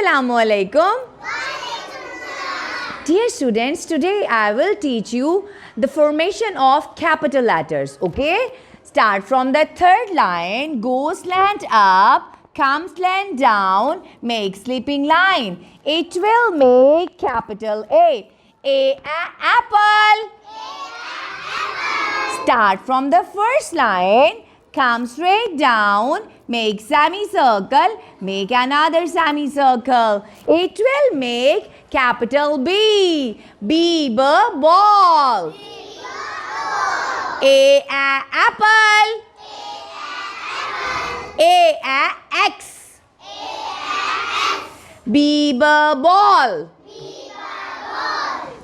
Assalamualaikum. Dear students, today I will teach you the formation of capital letters. Okay? Start from the third line, go slant up, come slant down, make sleeping line. It will make capital A. Apple. Start from the first line, come straight down, make semicircle, make another semicircle. It will make capital B. Ball. Apple. X. Ball.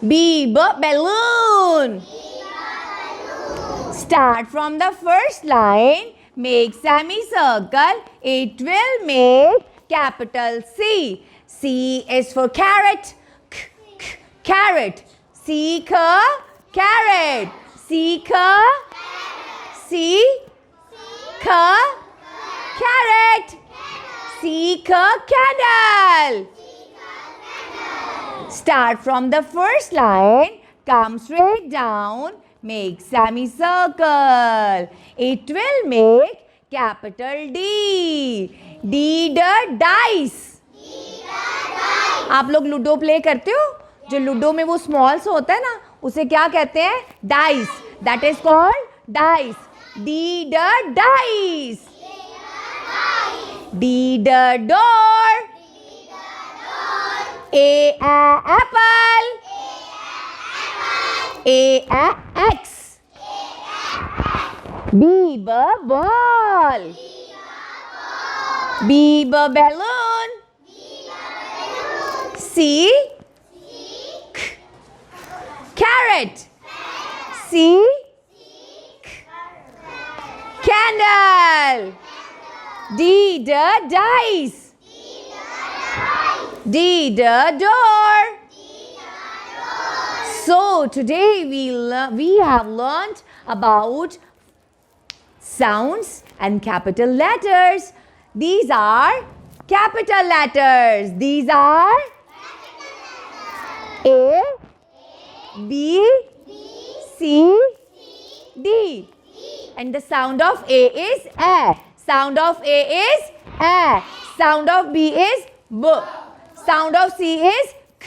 Balloon. Start from the first line, make semicircle, it will make capital C. C is for carrot. Carrot. Carrot. Carrot. Candle. Start from the first line, come straight down, make semicircle. It will make capital D. Dice. आप लोग ludo play करते हो? जो ludo में वो small से होता है ना, उसे क्या कहते हैं? Dice. That is called dice. Dice. Door. Apple. X. Ball. Balloon. Carrot. Candle. Dice. Door. So today we have learned about sounds and capital letters. These are capital letters. These are A, B, C, D. And the sound of A is A. Sound of A is A. Sound of B is B. Sound of C is K.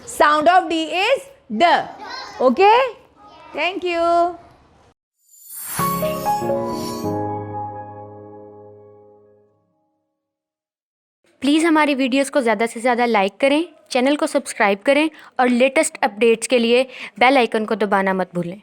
Sound of D is D. Okay? Thank you. Please हमारी videos को ज़्यादा से ज़्यादा like करें, channel को subscribe करें और latest updates के लिए बेल आइकन को दबाना मत भूलें।